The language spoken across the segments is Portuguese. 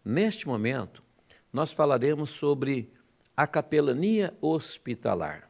Neste momento, nós falaremos sobre a capelania hospitalar.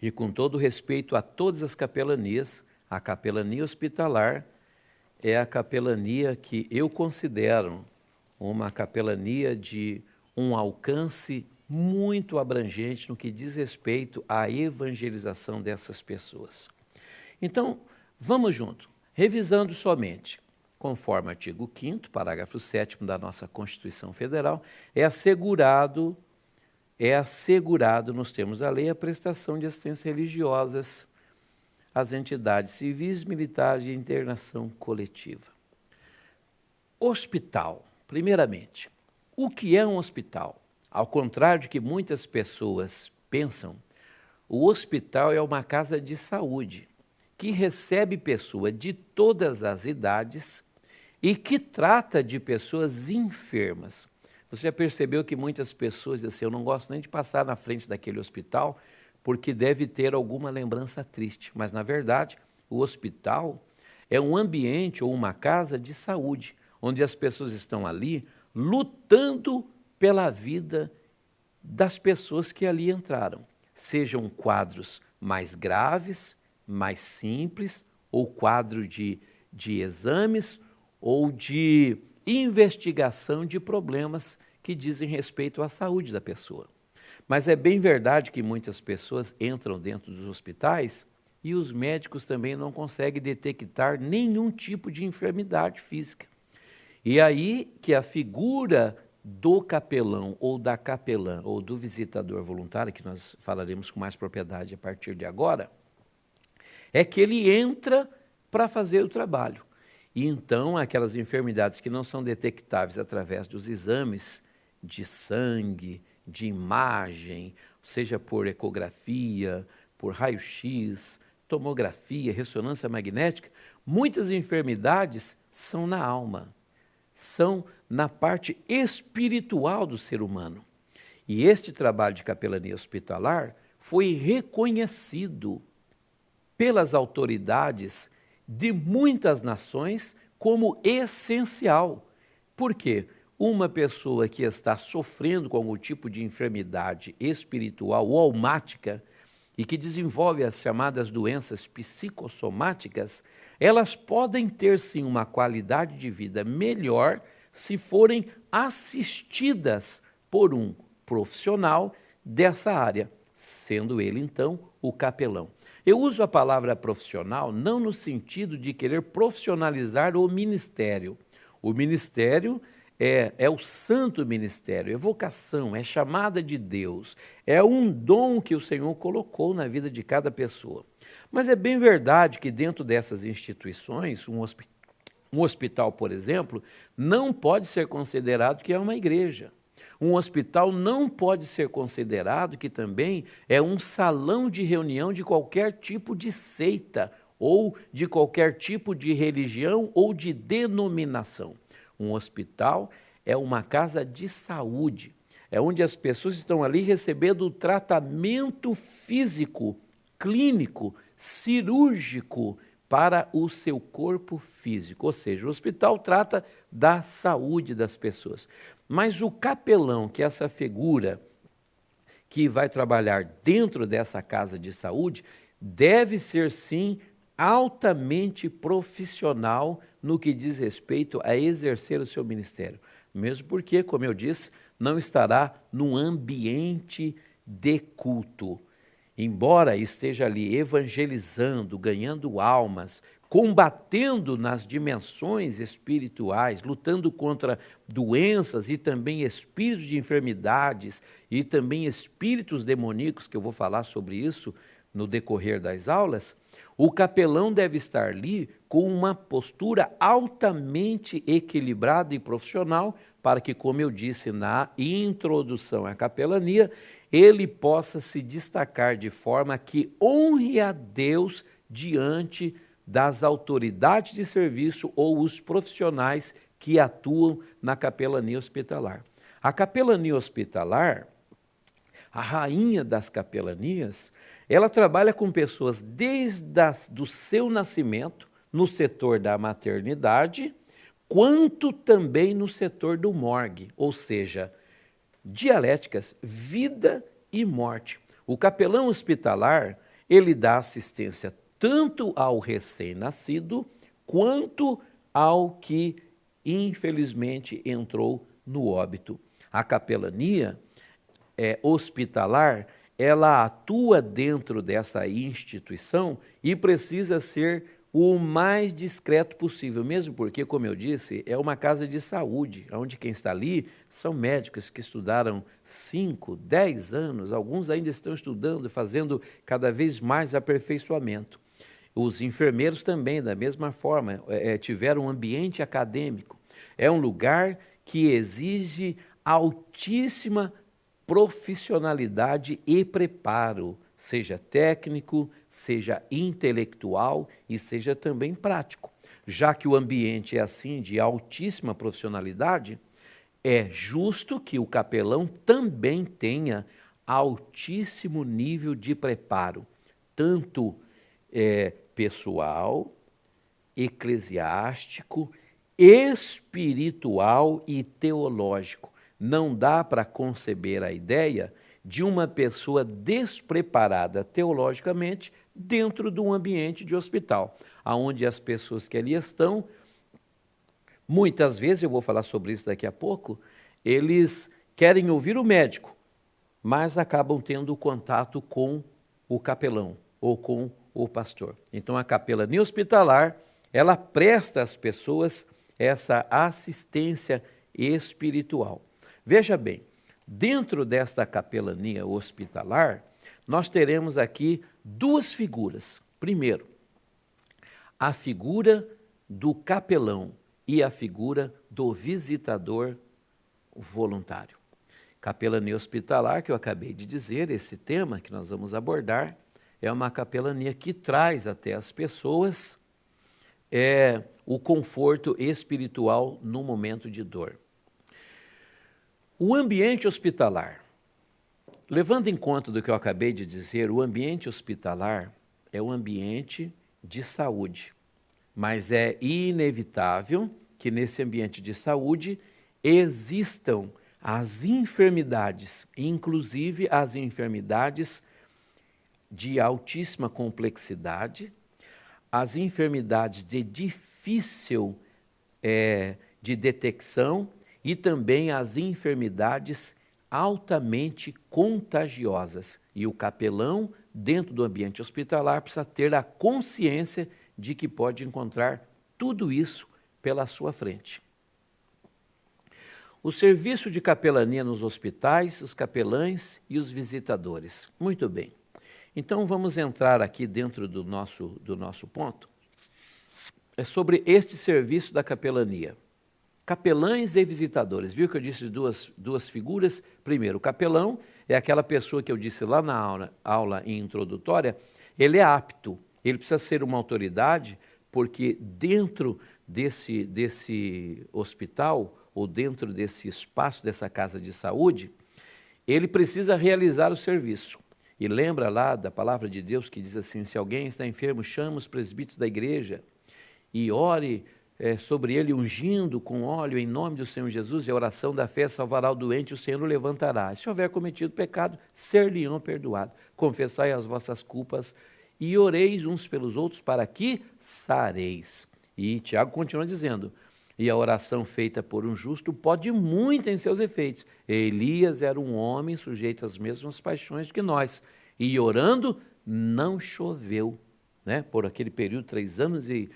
E com todo respeito a todas as capelanias, a capelania hospitalar é a capelania que eu considero uma capelania de um alcance muito abrangente no que diz respeito à evangelização dessas pessoas. Então, vamos junto, revisando somente. Conforme o artigo 5º, parágrafo 7º da nossa Constituição Federal, é assegurado nos termos da lei a prestação de assistências religiosas às entidades civis, militares e internação coletiva. Hospital, primeiramente. O que é um hospital? Ao contrário de que muitas pessoas pensam, o hospital é uma casa de saúde que recebe pessoas de todas as idades e que trata de pessoas enfermas. Você já percebeu que muitas pessoas dizem assim, eu não gosto nem de passar na frente daquele hospital porque deve ter alguma lembrança triste. Mas, na verdade, o hospital é um ambiente ou uma casa de saúde, onde as pessoas estão ali lutando pela vida das pessoas que ali entraram. Sejam quadros mais graves, mais simples, ou quadro de exames, ou de investigação de problemas que dizem respeito à saúde da pessoa. Mas é bem verdade que muitas pessoas entram dentro dos hospitais e os médicos também não conseguem detectar nenhum tipo de enfermidade física. E aí que a figura do capelão ou da capelã ou do visitador voluntário, que nós falaremos com mais propriedade a partir de agora, é que ele entra para fazer o trabalho. E então aquelas enfermidades que não são detectáveis através dos exames de sangue, de imagem, seja por ecografia, por raio-x, tomografia, ressonância magnética, muitas enfermidades são na alma, são na parte espiritual do ser humano. E este trabalho de capelania hospitalar foi reconhecido pelas autoridades de muitas nações como essencial. Por quê? Uma pessoa que está sofrendo com algum tipo de enfermidade espiritual ou almática e que desenvolve as chamadas doenças psicossomáticas, elas podem ter sim uma qualidade de vida melhor se forem assistidas por um profissional dessa área, sendo ele então o capelão. Eu uso a palavra profissional não no sentido de querer profissionalizar o ministério. O ministério é o santo ministério, é vocação, é chamada de Deus, é um dom que o Senhor colocou na vida de cada pessoa. Mas é bem verdade que dentro dessas instituições, um hospital, por exemplo, não pode ser considerado que é uma igreja. Um hospital não pode ser considerado que também é um salão de reunião de qualquer tipo de seita ou de qualquer tipo de religião ou de denominação. Um hospital é uma casa de saúde, é onde as pessoas estão ali recebendo tratamento físico, clínico, cirúrgico para o seu corpo físico. Ou seja, o hospital trata da saúde das pessoas. Mas o capelão, que é essa figura que vai trabalhar dentro dessa casa de saúde, deve ser sim altamente profissional no que diz respeito a exercer o seu ministério. Mesmo porque, como eu disse, não estará num ambiente de culto. Embora esteja ali evangelizando, ganhando almas, combatendo nas dimensões espirituais, lutando contra doenças e também espíritos de enfermidades e também espíritos demoníacos, que eu vou falar sobre isso no decorrer das aulas, o capelão deve estar ali com uma postura altamente equilibrada e profissional para que, como eu disse na introdução à capelania, ele possa se destacar de forma que honre a Deus diante das autoridades de serviço ou os profissionais que atuam na capelania hospitalar. A capelania hospitalar, a rainha das capelanias, ela trabalha com pessoas desde o seu nascimento, no setor da maternidade, quanto também no setor do morgue, ou seja, dialéticas, vida e morte. O capelão hospitalar, ele dá assistência tanto ao recém-nascido, quanto ao que, infelizmente, entrou no óbito. A capelania hospitalar, ela atua dentro dessa instituição e precisa ser o mais discreto possível, mesmo porque, como eu disse, é uma casa de saúde, onde quem está ali são médicos que estudaram 5, 10 anos, alguns ainda estão estudando, fazendo cada vez mais aperfeiçoamento. Os enfermeiros também, da mesma forma, tiveram um ambiente acadêmico. É um lugar que exige altíssima profissionalidade e preparo, seja técnico, seja intelectual e seja também prático. Já que o ambiente é assim de altíssima profissionalidade, é justo que o capelão também tenha altíssimo nível de preparo, tanto pessoal, eclesiástico, espiritual e teológico. Não dá para conceber a ideia de uma pessoa despreparada teologicamente dentro de um ambiente de hospital, onde as pessoas que ali estão, muitas vezes, eu vou falar sobre isso daqui a pouco, eles querem ouvir o médico, mas acabam tendo contato com o capelão ou com o pastor. Então, a capelania hospitalar, ela presta às pessoas essa assistência espiritual. Veja bem, dentro desta capelania hospitalar, nós teremos aqui duas figuras. Primeiro, a figura do capelão e a figura do visitador voluntário. Capelania hospitalar, que eu acabei de dizer, esse tema que nós vamos abordar, é uma capelania que traz até as pessoas o conforto espiritual no momento de dor. O ambiente hospitalar, levando em conta do que eu acabei de dizer, o ambiente hospitalar é um ambiente de saúde, mas é inevitável que nesse ambiente de saúde existam as enfermidades, inclusive as enfermidades de altíssima complexidade, as enfermidades de difícil de detecção e também as enfermidades altamente contagiosas. E o capelão, dentro do ambiente hospitalar, precisa ter a consciência de que pode encontrar tudo isso pela sua frente. O serviço de capelania nos hospitais, os capelães e os visitadores. Muito bem. Então, vamos entrar aqui dentro do nosso ponto. É sobre este serviço da capelania. Capelães e visitadores. Viu que eu disse duas figuras? Primeiro, o capelão é aquela pessoa que eu disse lá na aula introdutória, ele é apto, ele precisa ser uma autoridade, porque dentro desse hospital, ou dentro desse espaço, dessa casa de saúde, ele precisa realizar o serviço. E lembra lá da palavra de Deus que diz assim, se alguém está enfermo, chama os presbíteros da igreja e ore sobre ele ungindo com óleo em nome do Senhor Jesus, e a oração da fé salvará o doente, o Senhor o levantará. Se houver cometido pecado, ser-lhe-ão perdoado. Confessai as vossas culpas e oreis uns pelos outros para que sareis. E Tiago continua dizendo, e a oração feita por um justo pode muito em seus efeitos. Elias era um homem sujeito às mesmas paixões que nós, e orando não choveu, né? Por aquele período, 3 anos e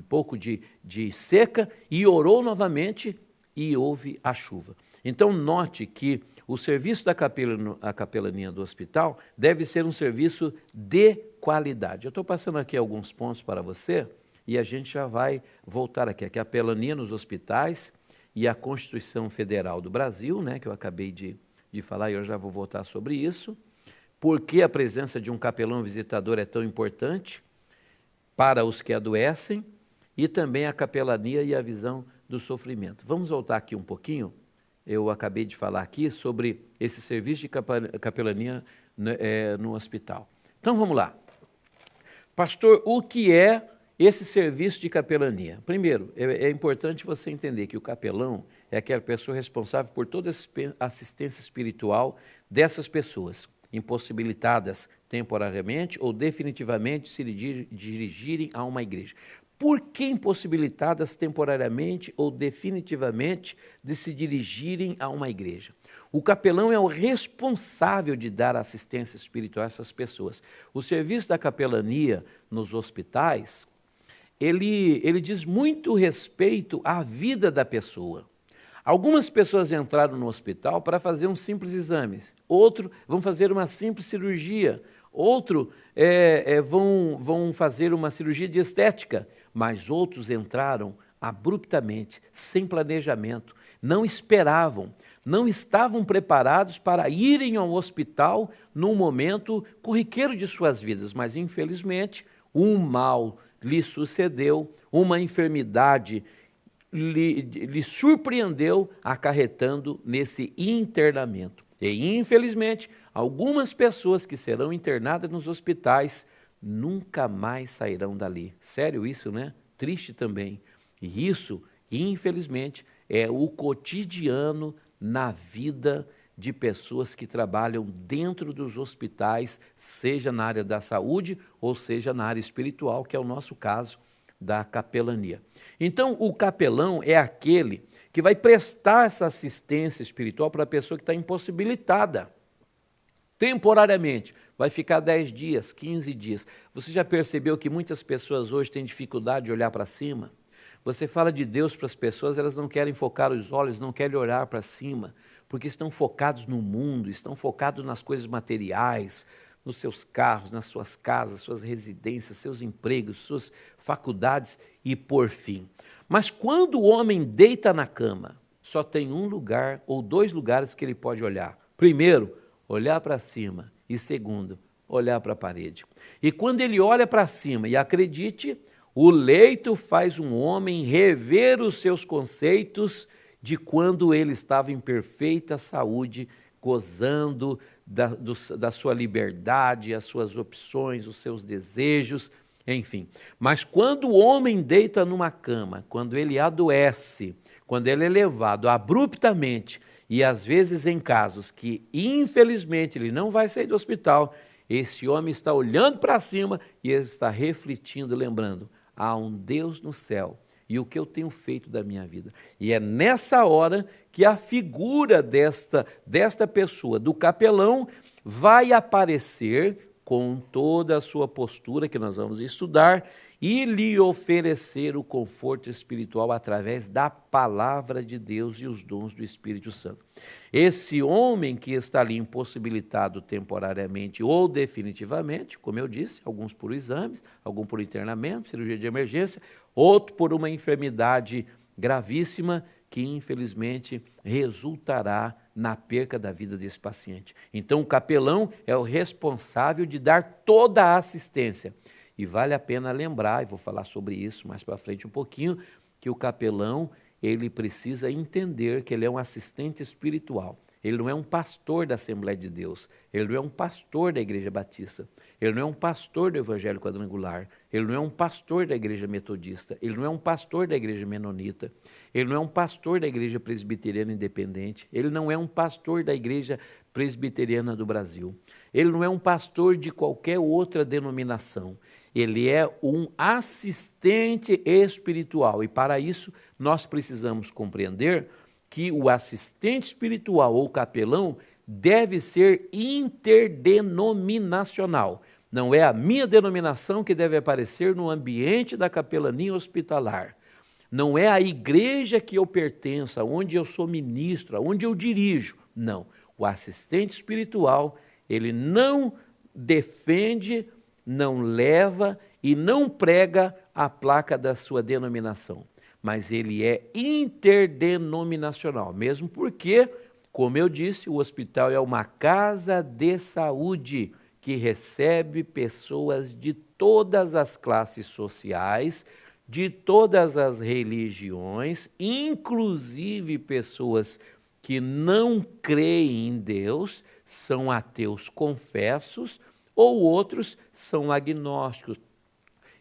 pouco de seca, e orou novamente e houve a chuva. Então, note que o serviço da capelania do hospital deve ser um serviço de qualidade. Eu estou passando aqui alguns pontos para você e a gente já vai voltar aqui. A capelania nos hospitais e a Constituição Federal do Brasil, né, que eu acabei de falar e eu já vou voltar sobre isso. Por que a presença de um capelão visitador é tão importante para os que adoecem, e também a capelania e a visão do sofrimento. Vamos voltar aqui um pouquinho. Eu acabei de falar aqui sobre esse serviço de capelania no hospital. Então vamos lá. Pastor, o que é esse serviço de capelania? Primeiro, é importante você entender que o capelão é aquela pessoa responsável por toda a assistência espiritual dessas pessoas, impossibilitadas temporariamente ou definitivamente se dirigirem a uma igreja. Por que impossibilitadas temporariamente ou definitivamente de se dirigirem a uma igreja? O capelão é o responsável de dar assistência espiritual a essas pessoas. O serviço da capelania nos hospitais, ele diz muito respeito à vida da pessoa. Algumas pessoas entraram no hospital para fazer um simples exame, outros vão fazer uma simples cirurgia, outros vão fazer uma cirurgia de estética, mas outros entraram abruptamente, sem planejamento, não esperavam, não estavam preparados para irem ao hospital num momento corriqueiro de suas vidas, mas infelizmente um mal lhe sucedeu, uma enfermidade lhe surpreendeu, acarretando nesse internamento. E, infelizmente, algumas pessoas que serão internadas nos hospitais nunca mais sairão dali. Sério isso, né? Triste também. E isso, infelizmente, é o cotidiano na vida de pessoas que trabalham dentro dos hospitais, seja na área da saúde ou seja na área espiritual, que é o nosso caso da capelania. Então, o capelão é aquele que vai prestar essa assistência espiritual para a pessoa que está impossibilitada temporariamente. Vai ficar 10 dias, 15 dias. Você já percebeu que muitas pessoas hoje têm dificuldade de olhar para cima? Você fala de Deus para as pessoas, elas não querem focar os olhos, não querem olhar para cima, porque estão focados no mundo, estão focados nas coisas materiais, nos seus carros, nas suas casas, suas residências, seus empregos, suas faculdades e por fim. Mas quando o homem deita na cama, só tem um lugar ou dois lugares que ele pode olhar. Primeiro, olhar para cima e segundo, olhar para a parede. E quando ele olha para cima, e acredite, o leito faz um homem rever os seus conceitos de quando ele estava em perfeita saúde, gozando da sua liberdade, as suas opções, os seus desejos, enfim. Mas quando o homem deita numa cama, quando ele adoece, quando ele é levado abruptamente, e às vezes em casos que infelizmente ele não vai sair do hospital, esse homem está olhando para cima e ele está refletindo, lembrando, há um Deus no céu e o que eu tenho feito da minha vida. E é nessa hora que a figura desta pessoa, do capelão, vai aparecer com toda a sua postura, que nós vamos estudar, e lhe oferecer o conforto espiritual através da palavra de Deus e os dons do Espírito Santo. Esse homem que está ali impossibilitado temporariamente ou definitivamente, como eu disse, alguns por exames, alguns por internamento, cirurgia de emergência, outro por uma enfermidade gravíssima que infelizmente resultará na perca da vida desse paciente. Então o capelão é o responsável de dar toda a assistência. E vale a pena lembrar, e vou falar sobre isso mais para frente um pouquinho, que o capelão, ele precisa entender que ele é um assistente espiritual. Ele não é um pastor da Assembleia de Deus, ele não é um pastor da Igreja Batista, ele não é um pastor do Evangelho Quadrangular, ele não é um pastor da Igreja Metodista, ele não é um pastor da Igreja Menonita, ele não é um pastor da Igreja Presbiteriana Independente, ele não é um pastor da Igreja Presbiteriana do Brasil, ele não é um pastor de qualquer outra denominação, ele é um assistente espiritual e para isso nós precisamos compreender que o assistente espiritual ou capelão deve ser interdenominacional. Não é a minha denominação que deve aparecer no ambiente da capelania hospitalar. Não é a igreja que eu pertenço, aonde eu sou ministro, aonde eu dirijo. Não. O assistente espiritual, ele não defende, não leva e não prega a placa da sua denominação. Mas ele é interdenominacional, mesmo porque, como eu disse, o hospital é uma casa de saúde que recebe pessoas de todas as classes sociais, de todas as religiões, inclusive pessoas que não creem em Deus, são ateus confessos, ou outros são agnósticos.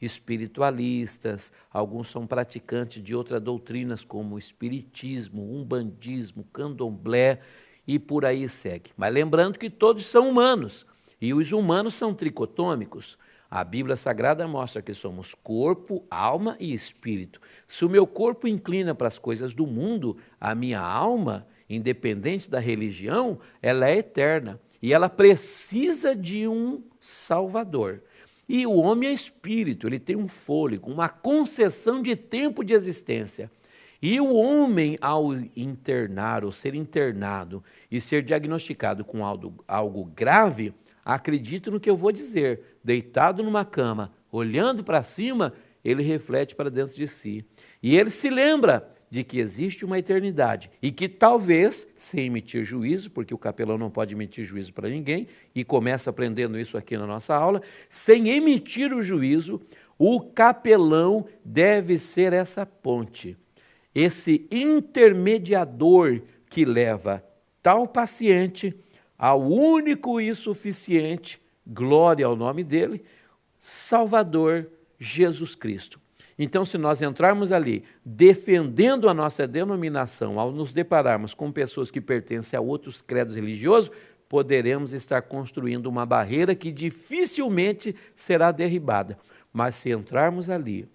espiritualistas, alguns são praticantes de outras doutrinas como o espiritismo, umbandismo, candomblé e por aí segue. Mas lembrando que todos são humanos e os humanos são tricotômicos. A Bíblia Sagrada mostra que somos corpo, alma e espírito. Se o meu corpo inclina para as coisas do mundo, a minha alma, independente da religião, ela é eterna e ela precisa de um Salvador. E o homem é espírito, ele tem um fôlego, uma concessão de tempo de existência. E o homem, ao internar, ou ser internado e ser diagnosticado com algo grave, acredito no que eu vou dizer, deitado numa cama, olhando para cima, ele reflete para dentro de si. E ele se lembra de que existe uma eternidade e que talvez, sem emitir juízo, porque o capelão não pode emitir juízo para ninguém, e começa aprendendo isso aqui na nossa aula, sem emitir o juízo, o capelão deve ser essa ponte, esse intermediador que leva tal paciente ao único e suficiente, glória ao nome dele, Salvador Jesus Cristo. Então, se nós entrarmos ali defendendo a nossa denominação, ao nos depararmos com pessoas que pertencem a outros credos religiosos, poderemos estar construindo uma barreira que dificilmente será derribada. Mas se entrarmos ali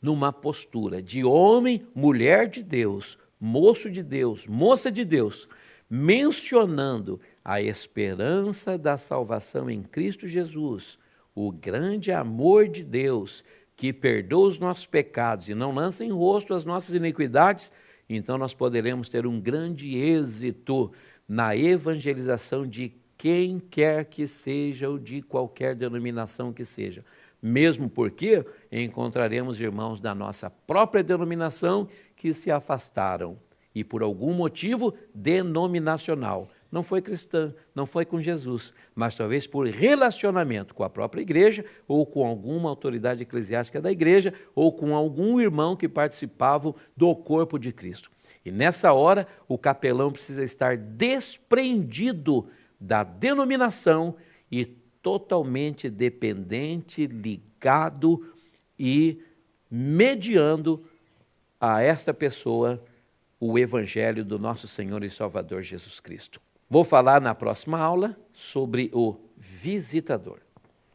numa postura de homem, mulher de Deus, moço de Deus, moça de Deus, mencionando a esperança da salvação em Cristo Jesus, o grande amor de Deus, que perdoa os nossos pecados e não lança em rosto as nossas iniquidades, então nós poderemos ter um grande êxito na evangelização de quem quer que seja ou de qualquer denominação que seja. Mesmo porque encontraremos irmãos da nossa própria denominação que se afastaram e por algum motivo denominacional. Não foi cristã, não foi com Jesus, mas talvez por relacionamento com a própria igreja, ou com alguma autoridade eclesiástica da igreja, ou com algum irmão que participava do corpo de Cristo. E nessa hora, o capelão precisa estar desprendido da denominação e totalmente dependente, ligado e mediando a esta pessoa o Evangelho do nosso Senhor e Salvador Jesus Cristo. Vou falar na próxima aula sobre o visitador.